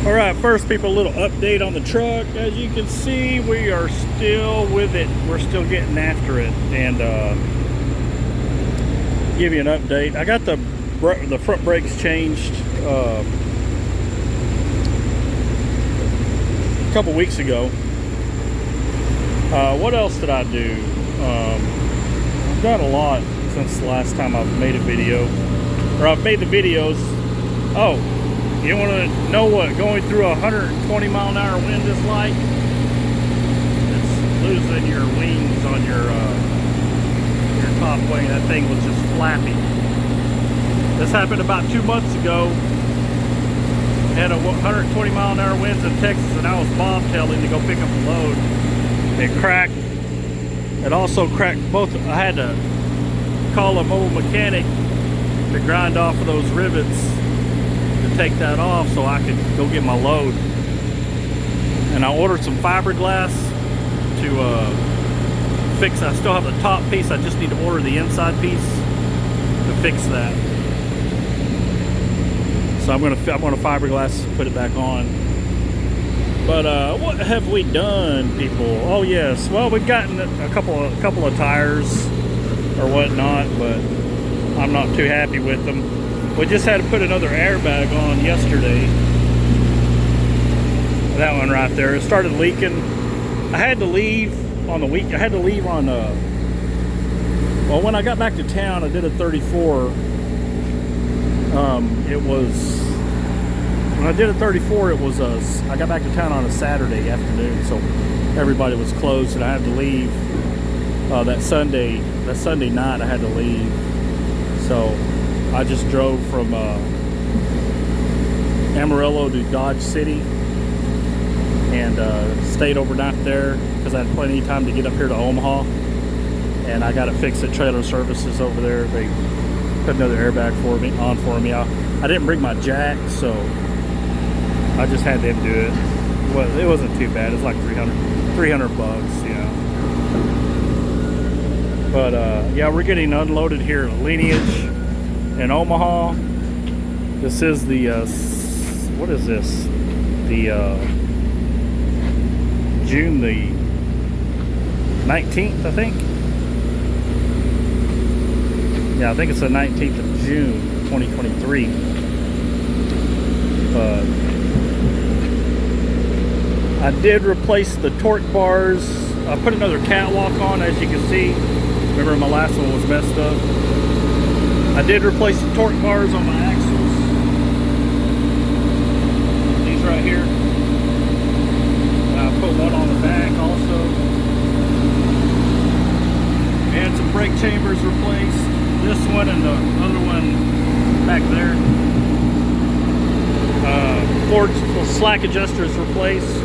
All right, first, people, a little update on the truck. As you can see, we are still with it. We're still getting after it, and give you an update. I got the front brakes changed a couple weeks ago. What else did I do? I've done a lot since the last time I've made a video, or I've made the videos. Oh, you want to know what going through a 120-mile-an-hour wind is like? It's losing your wings on your top wing. That thing was just flappy. This happened about 2 months ago. Had a 120-mile-an-hour winds in Texas, and I was bobtailing to go pick up a load. It cracked. It also cracked both. I had to call a mobile mechanic to grind off of those rivets to take that off so I could go get my load. And I ordered some fiberglass to fix. I still have the top piece. I just need to order the inside piece to fix that. So I'm gonna fiberglass, put it back on. But what have we done, people? Oh yes, well, we've gotten a couple of tires or whatnot, but I'm not too happy with them. We just had to put another airbag on yesterday. That one right there, it started leaking. I had to leave on the week. I had to leave on well, when I got back to town, I did a 34. It was, when I did a 34, it was I got back to town on a Saturday afternoon, so everybody was closed, and I had to leave that Sunday night. I had to leave, so I just drove from Amarillo to Dodge City and stayed overnight there because I had plenty of time to get up here to Omaha, and I got it fixed at Trailer Services over there. They put another airbag for me. I didn't bring my jack, so I just had them do it. It wasn't too bad. It's like $300 bucks, you know. But yeah, we're getting unloaded here at Lineage in Omaha. This is the what is this? The June the 19th, I think. Yeah, I think it's the 19th of June, 2023. I did replace the torque bars. I put another catwalk on, as you can see. Remember, my last one was messed up. I did replace the torque bars on my axles. These right here. I put one on the back also. And some brake chambers replaced. This one and the other one back there. Ford slack adjusters replaced.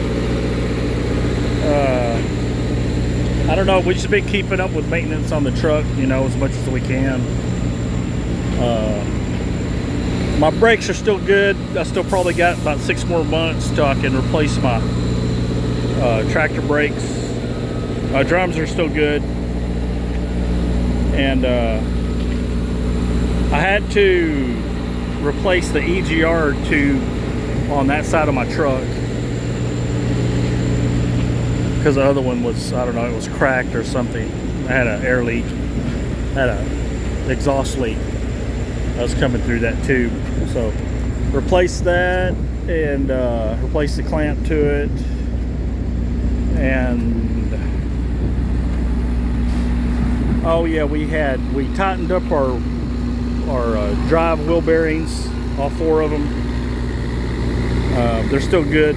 I don't know, we should be keeping up with maintenance on the truck, you know, as much as we can. My brakes are still good. I still probably got about 6 more months till I can replace my tractor brakes. My drums are still good. And I had to replace the EGR tube on that side of my truck because the other one was, I don't know, it was cracked or something. I had an air leak, had a exhaust leak that was coming through that tube. So replaced that and replaced the clamp to it, and oh yeah, we tightened up our drive wheel bearings, all 4 of them. They're still good.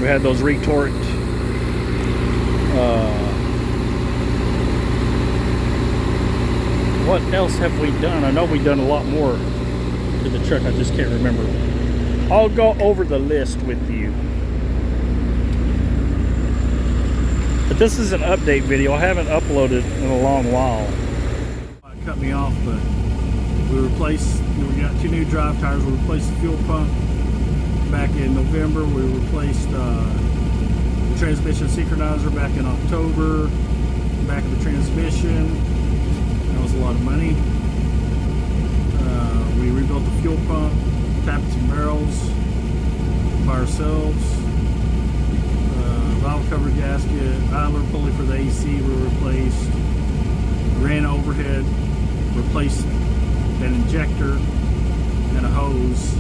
We had those retorqued. What else have we done? I know we've done a lot more to the truck. I just can't remember. I'll go over the list with you. But this is an update video. I haven't uploaded in a long while. It cut me off, but we got 2 new drive tires. We replaced the fuel pump back in November. We replaced the transmission synchronizer back in October. Back of the transmission. That was a lot of money. We rebuilt the fuel pump, tapped some barrels, by ourselves. Valve cover gasket, idler pulley for the AC were replaced. Ran overhead, replaced an injector and a hose.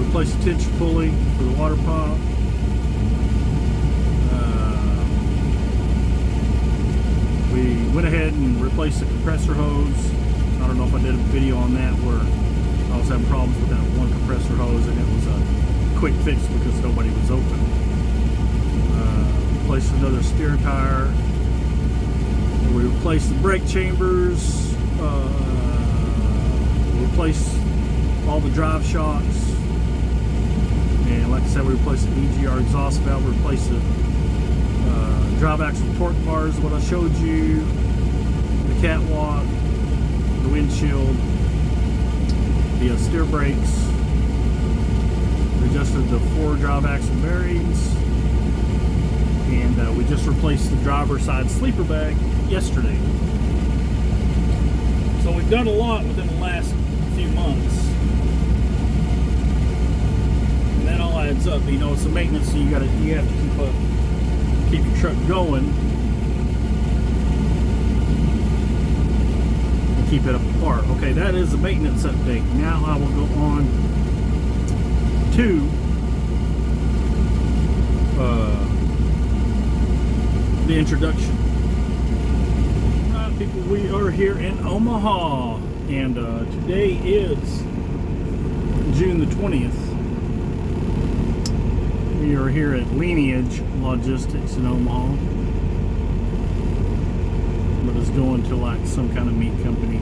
Replaced the tension pulley for the water pump. We went ahead and replaced the compressor hose. I don't know if I did a video on that where I was having problems with that one compressor hose and it was a quick fix because nobody was open. Replaced another steering tire. We replaced the brake chambers. Replaced all the drive shocks. And like I said, we replaced the EGR exhaust valve. We replaced the drive axle torque bars, what I showed you, the catwalk, the windshield, the steer brakes. We adjusted the 4 drive axle bearings, and we just replaced the driver's side sleeper bag yesterday. So we've done a lot within the last few months, and that all adds up. You know, it's a maintenance, so you have to keep your truck going and keep it apart. Okay, that is the maintenance update. Now I will go on to the introduction. Alright, people, we are here in Omaha, and today is June the 20th. We are here at Lineage Logistics in Omaha, but it's going to like some kind of meat company.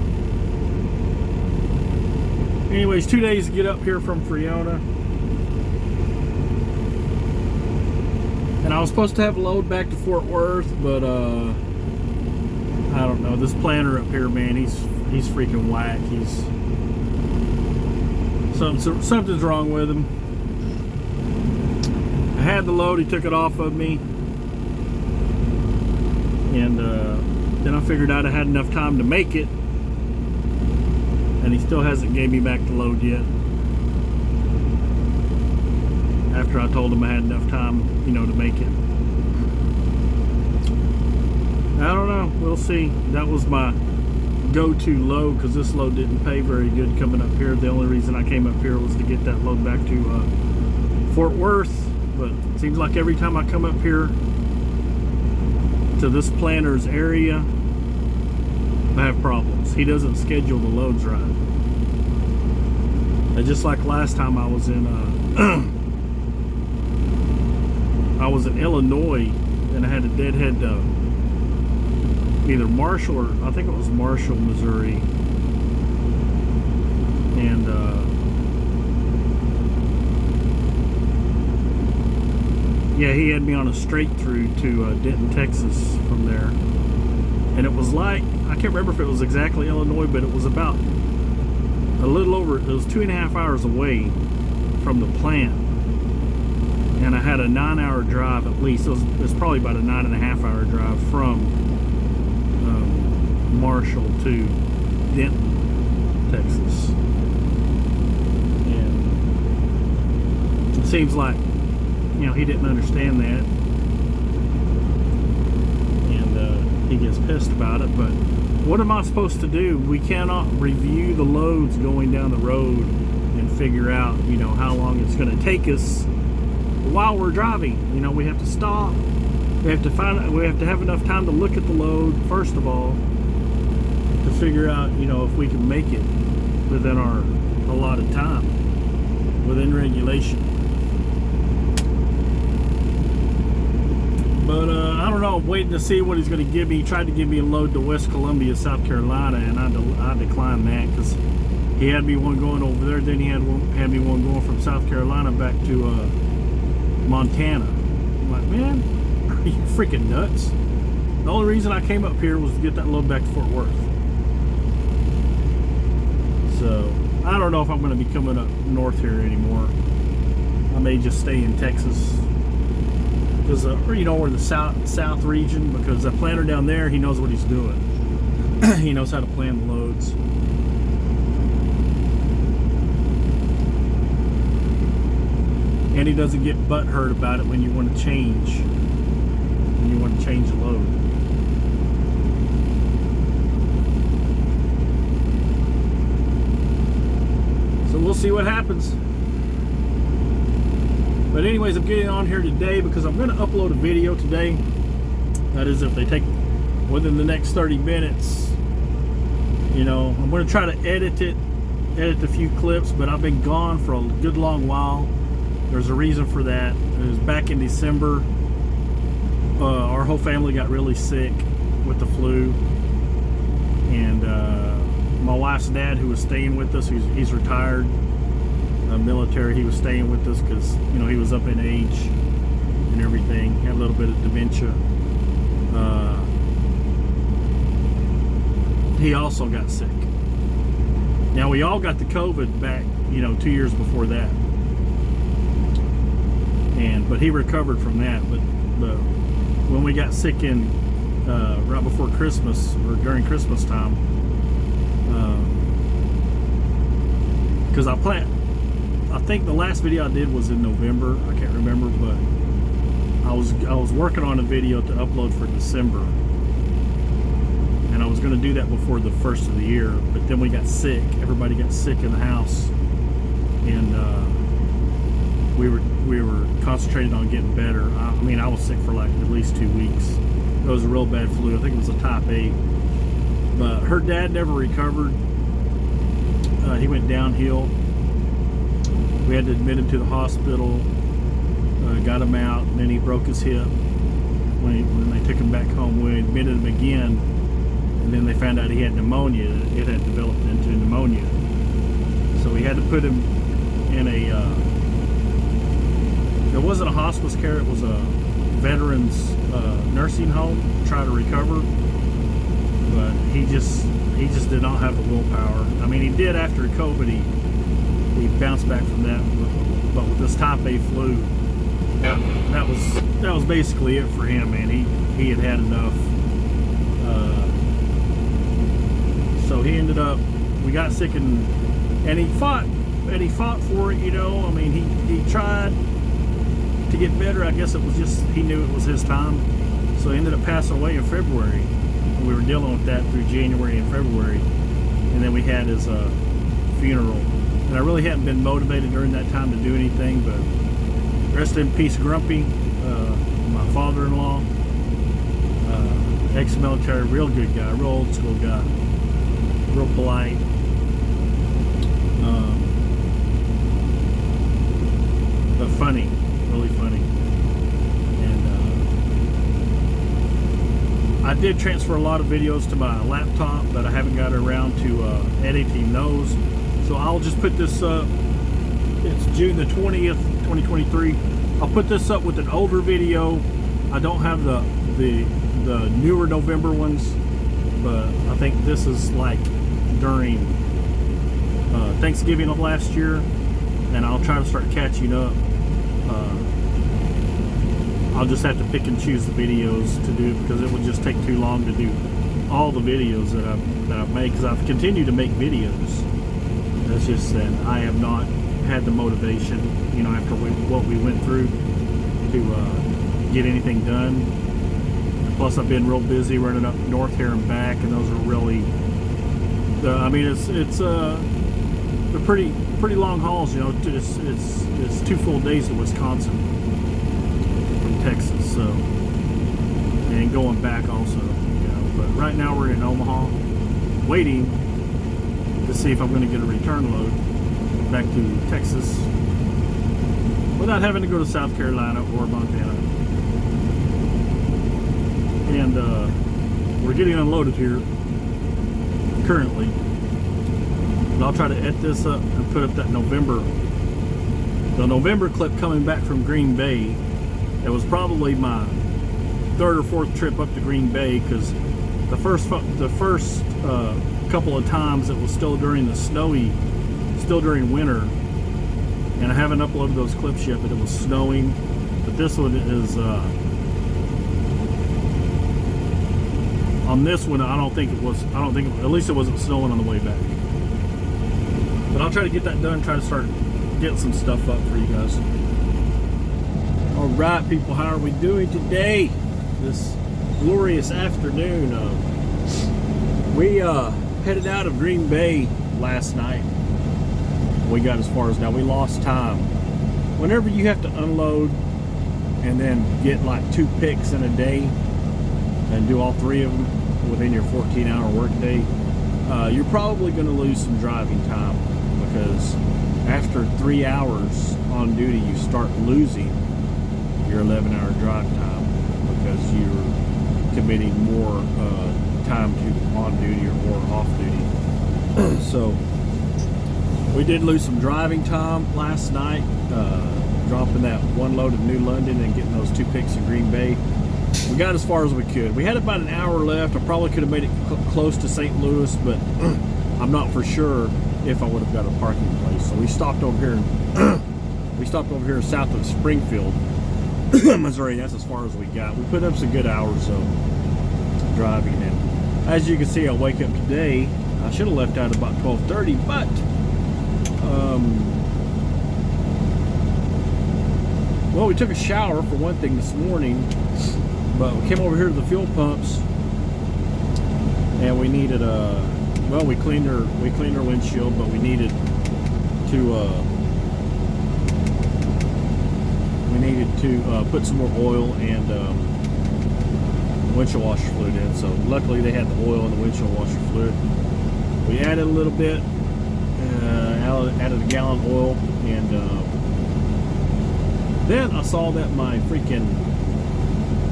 Anyways, 2 days to get up here from Friona, and I was supposed to have a load back to Fort Worth, but I don't know, this planner up here, man, he's freaking whack. Something's wrong with him. I had the load, he took it off of me, and then I figured out I had enough time to make it, and he still hasn't gave me back the load yet. After I told him I had enough time, you know, to make it. I don't know, we'll see. That was my go-to load because this load didn't pay very good coming up here. The only reason I came up here was to get that load back to Fort Worth. But it seems like every time I come up here to this planner's area, I have problems. He doesn't schedule the loads right. And just like last time I was in Illinois, and I had a deadhead either Marshall or I think it was Marshall, Missouri, and yeah, he had me on a straight through to Denton, Texas from there. And it was like, I can't remember if it was exactly Illinois, but it was about a little over, it was 2.5 hours away from the plant. And I had a 9-hour drive at least. It was probably about a 9.5-hour drive from Marshall to Denton, Texas. And it seems like, you know, he didn't understand that, and he gets pissed about it. But what am I supposed to do? We cannot review the loads going down the road and figure out, you know, how long it's going to take us while we're driving. You know, we have to stop. We have to have enough time to look at the load first of all to figure out, you know, if we can make it within our allotted time, within regulation. But I don't know, I'm waiting to see what he's going to give me. He tried to give me a load to West Columbia, South Carolina, and I declined that because he had me one going over there. Then he had me one going from South Carolina back to Montana. I'm like, man, are you freaking nuts? The only reason I came up here was to get that load back to Fort Worth. So I don't know if I'm going to be coming up north here anymore. I may just stay in Texas. Because, or, you know, or the south region, because that planner down there, he knows what he's doing. He knows how to plan the loads. and he doesn't get butthurt about it when you want to change the load. So we'll see what happens. But anyways, I'm getting on here today because I'm going to upload a video today. That is, if they take within the next 30 minutes. You know, I'm going to try to edit a few clips, but I've been gone for a good long while. There's a reason for that. It was back in December. Our whole family got really sick with the flu, and my wife's dad, who was staying with us, he's retired military, he was staying with us because, you know, he was up in age and everything, had a little bit of dementia. He also got sick. Now, we all got the COVID back, you know, 2 years before that, but he recovered from that. But when we got sick in right before Christmas, or during Christmas time, because I think the last video I did was in November. I can't remember, but I was working on a video to upload for December, and I was going to do that before the first of the year. But then we got sick. Everybody got sick in the house, and we were concentrating on getting better. I mean, I was sick for like at least 2 weeks. It was a real bad flu. I think it was a type A. But her dad never recovered. He went downhill. We had to admit him to the hospital, got him out, and then he broke his hip. When they took him back home, we admitted him again, and then they found out he had pneumonia. It had developed into pneumonia. So we had to put him in it wasn't a hospice care, it was a veterans nursing home to try to recover. But he just did not have the willpower. I mean, he did after COVID. He bounced back from that, but with this type A flu, that was basically it for him, man. He had enough. So he ended up, we got sick, and he fought for it, you know. I mean, he tried to get better. I guess it was just, he knew it was his time. So he ended up passing away in February. And we were dealing with that through January and February, and then we had his funeral. And I really hadn't been motivated during that time to do anything, but rest in peace, Grumpy, my father-in-law, ex-military, real good guy, real old school guy, real polite. But funny, really funny. And I did transfer a lot of videos to my laptop, but I haven't got around to editing those. So I'll just put this up. It's June the 20th, 2023. I'll put this up with an older video. I don't have the newer November ones, but I think this is like during Thanksgiving of last year, and I'll try to start catching up. I'll just have to pick and choose the videos to do, because it would just take too long to do all the videos that I've made, because I've continued to make videos. It's just that I have not had the motivation, you know, after what we went through, to get anything done. And plus, I've been real busy running up north here and back, and those are really, I mean, it's they're pretty long hauls, you know. It's 2 full days to Wisconsin from Texas, so, and going back also, you know. But right now we're in Omaha, waiting to see if I'm going to get a return load back to Texas without having to go to South Carolina or Montana. And we're getting unloaded here currently. But I'll try to edit this up and put up the November clip coming back from Green Bay. It was probably my 3rd or 4th trip up to Green Bay, because the first couple of times it was still during winter, and I haven't uploaded those clips yet, but it was snowing. But this one is on this one, at least it wasn't snowing on the way back. But I'll try to get that done, try to start getting some stuff up for you guys. All right, people, how are we doing today? This glorious afternoon. We headed out of Green Bay last night. We got as far as now. We lost time. Whenever you have to unload and then get like 2 picks in a day and do all 3 of them within your 14-hour workday, you're probably going to lose some driving time, because after 3 hours on duty, you start losing your 11-hour drive time because you're committing more time to on duty or off duty. So we did lose some driving time last night, dropping that 1 load of New London and getting those 2 picks in Green Bay. We got as far as we could. We had about an hour left. I probably could have made it close to St. Louis, but I'm not for sure if I would have got a parking place. So we stopped over here. South of Springfield, Missouri. That's as far as we got. We put up some good hours though driving, and as you can see, I wake up today. I should have left out about 12:30, but well, we took a shower for one thing this morning, but we came over here to the fuel pumps, and we needed well, we cleaned our windshield, but we needed to put some more oil and windshield washer fluid in. So luckily they had the oil and the windshield washer fluid. We added a little bit, added a gallon of oil, and then I saw that my freaking,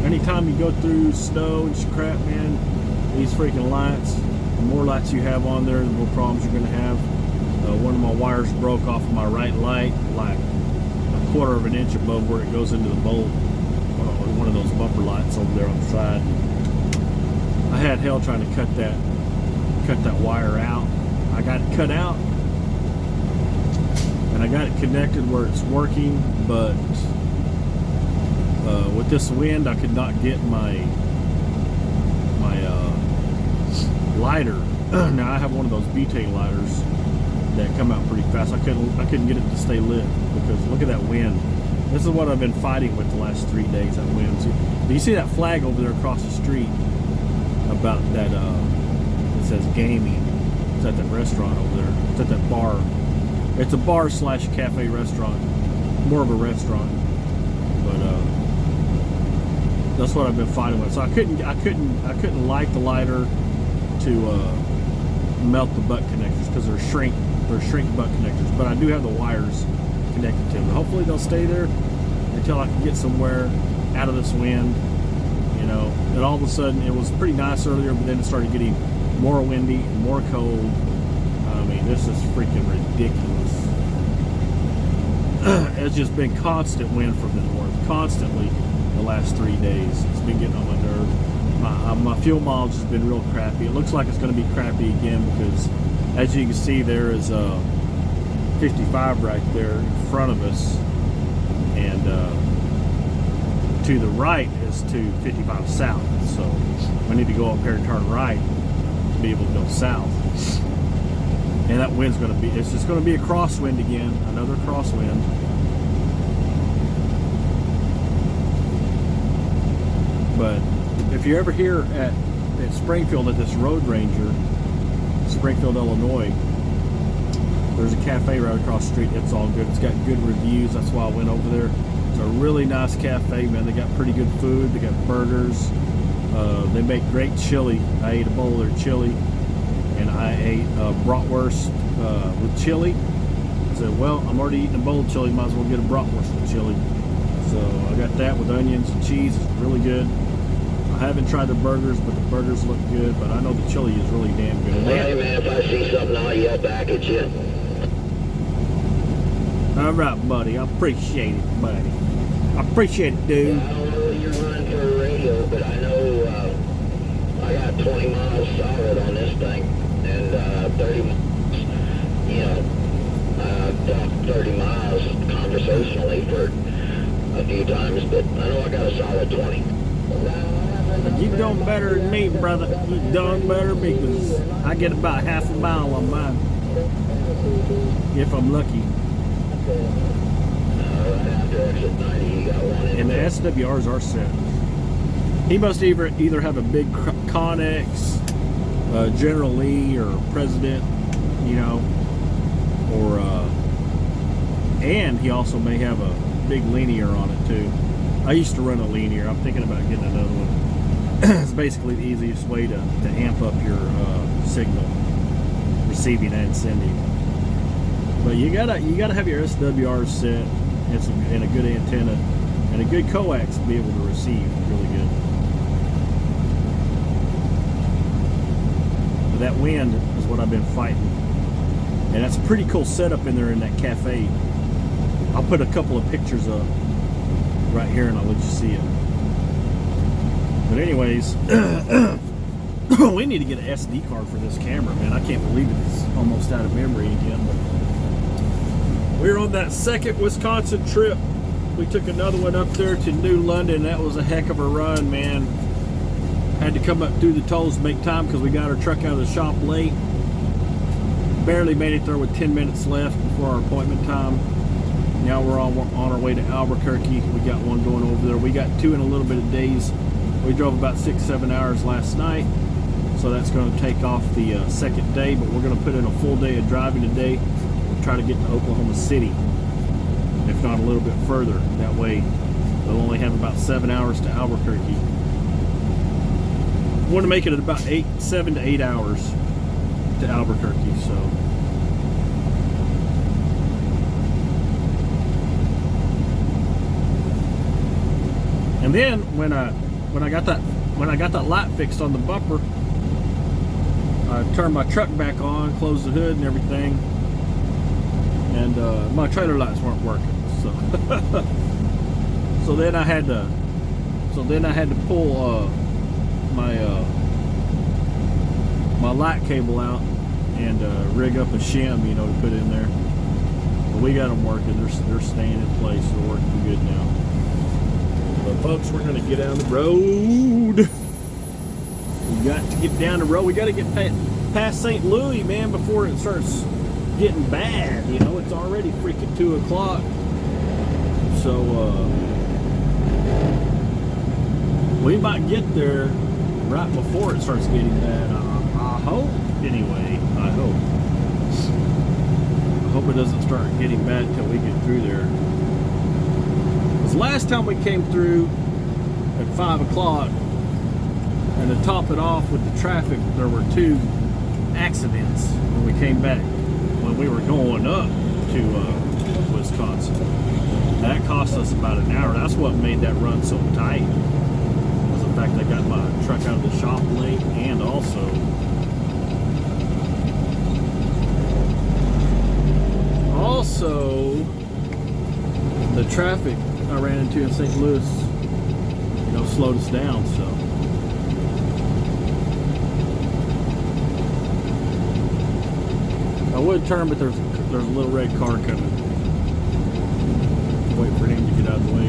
anytime you go through snow and crap, man, these freaking lights, the more lights you have on there, the more problems you're going to have. One of my wires broke off of my right light, like 1/4 of an inch above where it goes into the bolt, one of those bumper lights over there on the side. I had hell trying to cut that wire out. I got it cut out, and I got it connected where it's working, but with this wind, I could not get my lighter. Now I have one of those butane lighters that come out pretty fast. I couldn't get it to stay lit because look at that wind. This is what I've been fighting with the last 3 days, that wind. See, do you see that flag over there across the street about that, it says gaming? It's at that restaurant over there. It's at that bar. It's a bar / cafe restaurant. More of a restaurant. But that's what I've been fighting with. So I couldn't light the lighter to melt the butt connectors because they're shrink butt connectors. But I do have the wires connected to them. Hopefully they'll stay there until I can get somewhere out of this wind, you know. And all of a sudden it was pretty nice earlier, but then it started getting more windy and more cold. I mean, this is freaking ridiculous. It's just been constant wind from the north, constantly the last 3 days. It's been getting on my nerves. My fuel mileage has been real crappy. It looks like it's going to be crappy again because, as you can see, there is a 55 right there in front of us, and to the right is 255 south. So I need to go up here and turn right to be able to go south. And that wind's going to be, it's just going to be a crosswind again, another crosswind. But if you're ever here at Springfield at this Road Ranger, Springfield, Illinois, there's a cafe right across the street. It's all good. It's got good reviews. That's why I went over there. It's a really nice cafe, man. They got pretty good food. They got burgers. They make great chili. I ate a bowl of their chili, and I ate bratwurst with chili. I said, well, I'm already eating a bowl of chili. Might as well get a bratwurst with chili. So I got that with onions and cheese. It's really good. I haven't tried the burgers, but the burgers look good. But I know the chili is really damn good. Hey man, if I see something, I'll yell back at you. All right, buddy. I appreciate it, buddy. I appreciate it, dude. Yeah, I don't know what you're running for a radio, but I know I got 20 miles solid on this thing, and 30 miles, you know, I've talked 30 miles conversationally for a few times, but I know I got a solid 20. You done better than me, brother. You done better than me, because I get about half a mile on mine, if I'm lucky. Right after exit 90, you got one in SWRs are set. He must either have a big Connex, General Lee or President, you know, or and he also may have a big linear on it too. I used to run a linear. I'm thinking about getting another one. It's basically the easiest way to amp up your signal, receiving and sending. But you gotta have your SWRs set and a good antenna and a good coax to be able to receive really good. But that wind is what I've been fighting, and that's a pretty cool setup in there in that cafe. I'll put a couple of pictures up right here and I'll let you see it. But anyways, we need to get an SD card for this camera, man. I can't believe it's almost out of memory again. But we're on that second Wisconsin trip. We took another one up there to New London. That was a heck of a run, man. Had to come up through the tolls to make time because we got our truck out of the shop late. Barely made it there with 10 minutes left before our appointment time. Now we're on our way to Albuquerque. We got one going over there. We got 2 in a little bit of days. We drove about 6-7 hours last night, so that's going to take off the second day, but we're going to put in a full day of driving today. We'll try to get to Oklahoma City, if not a little bit further. That way we'll only have about 7 hours to Albuquerque. We want to make it at about 7 to 8 hours to Albuquerque. So and then when I got that light fixed on the bumper, I turned my truck back on, closed the hood and everything, and my trailer lights weren't working. So then I had to pull my light cable out and rig up a shim, you know, to put in there. But we got them working. They're staying in place. They're working good now. But folks, we're gonna get down the road. We got to get down the road. We got to get past St. Louis, man, before it starts getting bad. You know, it's already freaking 2 o'clock. So we might get there right before it starts getting bad. I hope. Anyway, I hope it doesn't start getting bad until we get through there. Last time we came through at 5 o'clock, and to top it off with the traffic, there were 2 accidents when we came back, when we were going up to Wisconsin. That cost us about an hour. That's what made that run so tight, was the fact I got my truck out of the shop late, and also the traffic I ran into in St. Louis, you know, slowed us down. So I would turn, but there's a little red car coming. Wait for him to get out of the way.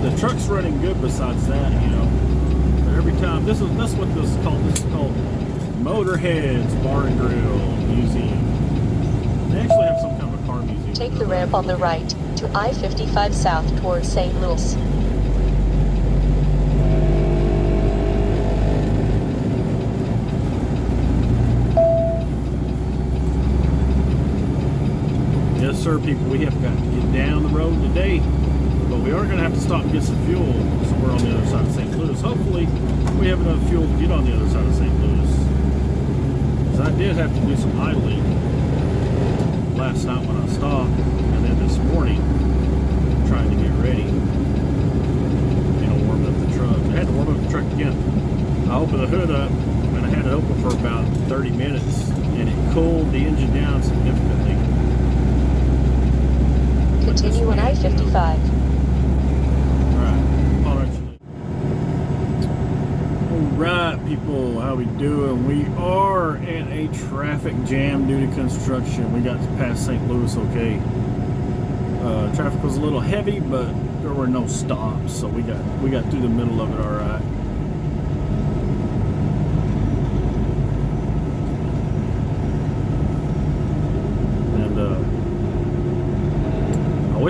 The truck's running good besides that, you know. But every time, that's what this is called. This is called Motorhead's Bar and Grill Museum. They actually have some kind of a car museum. Take the ramp on the right to I-55 south towards St. Louis. Yes, sir, people. We have got to get down the road today, but we are going to have to stop and get some fuel somewhere on the other side of St. Louis. Hopefully, we have enough fuel to get on the other side of St. Louis. I did have to do some idling last night when I stopped, and then this morning trying to get ready, you know, warming up the truck. I had to warm up the truck again. I opened the hood up and I had it open for about 30 minutes, and it cooled the engine down significantly. Continue on I-55. Alright, people, how we doing? We are in a traffic jam due to construction. We got past St. Louis okay. Traffic was a little heavy, but there were no stops, so we got through the middle of it alright.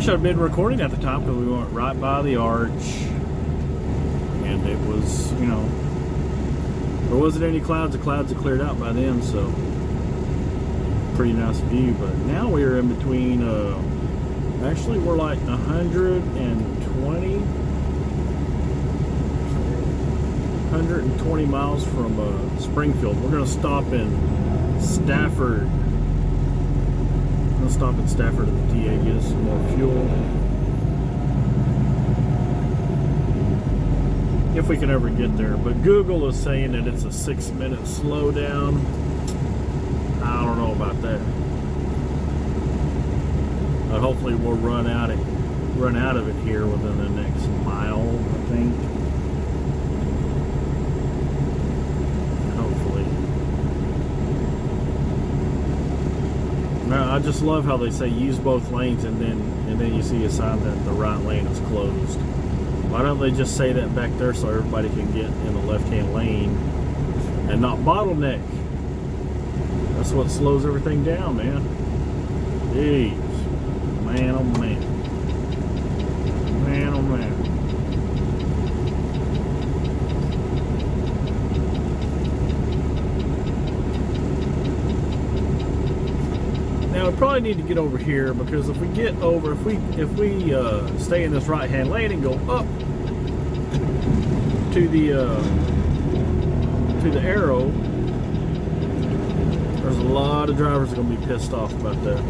wish I'd been recording at the time because we went right by the arch, and it was, you know, there wasn't any clouds. The clouds had cleared out by then, so pretty nice view. But now we are in between. Actually, we're like 120 miles from Springfield. We're gonna stop in Stafford. We'll stop in Stafford at the TA, get us some more fuel. If we can ever get there. But Google is saying that it's a 6-minute slowdown. I don't know about that. But hopefully we'll run out of it here within the next mile, I think. I just love how they say use both lanes, and then you see a sign that the right lane is closed. Why don't they just say that back there so everybody can get in the left-hand lane and not bottleneck? That's what slows everything down, man. Jeez. Man, oh man. Man, oh man. Now we probably need to get over here, because if we get over, if we stay in this right-hand lane and go up to the arrow, there's a lot of drivers that are going to be pissed off about that.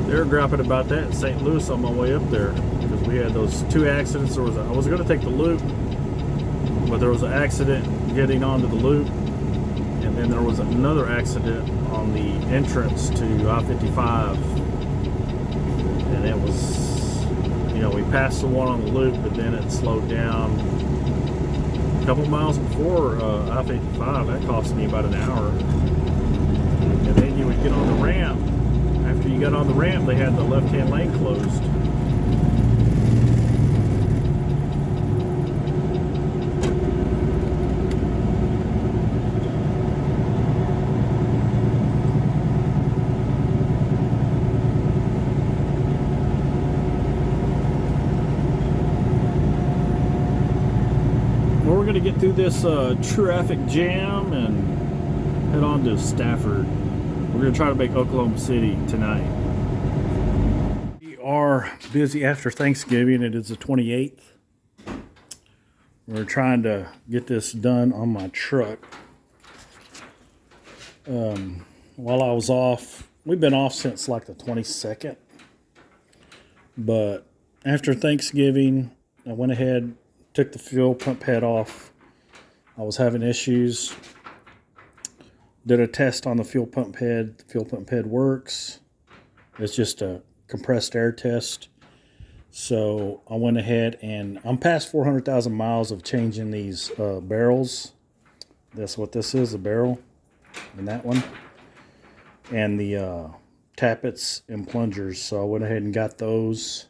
They're griping about that in St. Louis on my way up there, because we had those 2 accidents. I was going to take the loop, but there was an accident getting onto the loop, and then there was another accident on the entrance to I-55, and it was, you know, we passed the one on the loop, but then it slowed down a couple miles before I-55. That cost me about an hour. And then you would get on the ramp. After you got on the ramp, they had the left-hand lane closed. We're going to get through this traffic jam and head on to Stafford. We're going to try to make Oklahoma City tonight. We are busy after Thanksgiving. It is the 28th. We're trying to get this done on my truck. While I was off, we've been off since like the 22nd. But after Thanksgiving, I went ahead, took the fuel pump head off. I was having issues. Did a test on the fuel pump head. The fuel pump head works. It's just a compressed air test. So I went ahead, and I'm past 400,000 miles of changing these barrels. That's what this is, a barrel. And that one. And the tappets and plungers. So I went ahead and got those.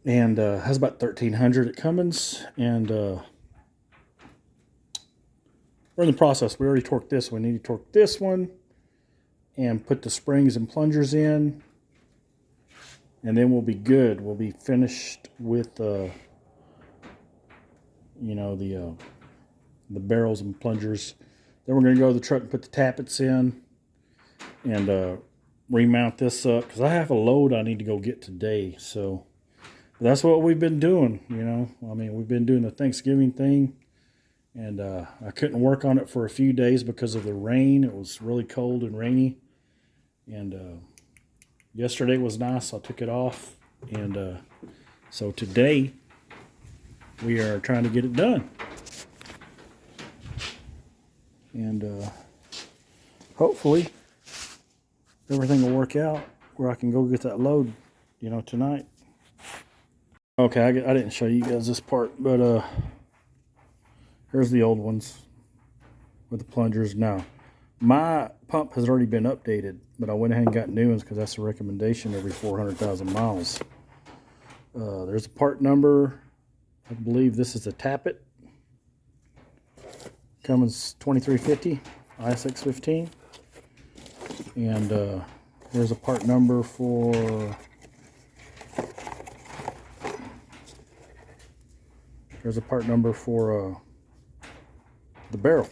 And has about 1,300 at Cummins. And we're in the process. We already torqued this one. We need to torque this one and put the springs and plungers in, and then we'll be good. We'll be finished with you know, the barrels and plungers. Then we're going to go to the truck and put the tappets in and remount this up, because I have a load I need to go get today. So that's what we've been doing, you know. I mean, we've been doing the Thanksgiving thing. And I couldn't work on it for a few days because of the rain. It was really cold and rainy. And yesterday was nice. I took it off. And so today we are trying to get it done. And hopefully everything will work out where I can go get that load, you know, tonight. Okay, I didn't show you guys this part, but here's the old ones with the plungers. Now, my pump has already been updated, but I went ahead and got new ones because that's a recommendation every 400,000 miles. There's a part number. I believe this is a tappet. Cummins 2350 ISX15. And There's a part number for... There's a part number for the barrel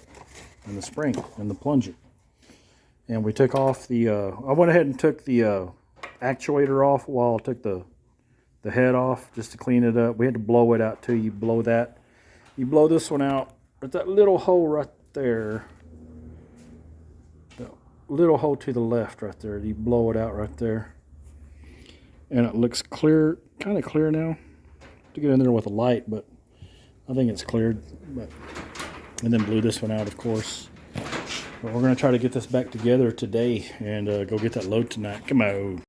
and the spring and the plunger. And we took off the... I went ahead and took the actuator off while I took the head off just to clean it up. We had to blow it out too. You blow that. You blow this one out at that little hole right there. The little hole to the left right there. You blow it out right there. And it looks clear, kind of clear now. To get in there with a light, but I think it's cleared. But and then blew this one out, of course. But we're going to try to get this back together today and go get that load tonight. Come on.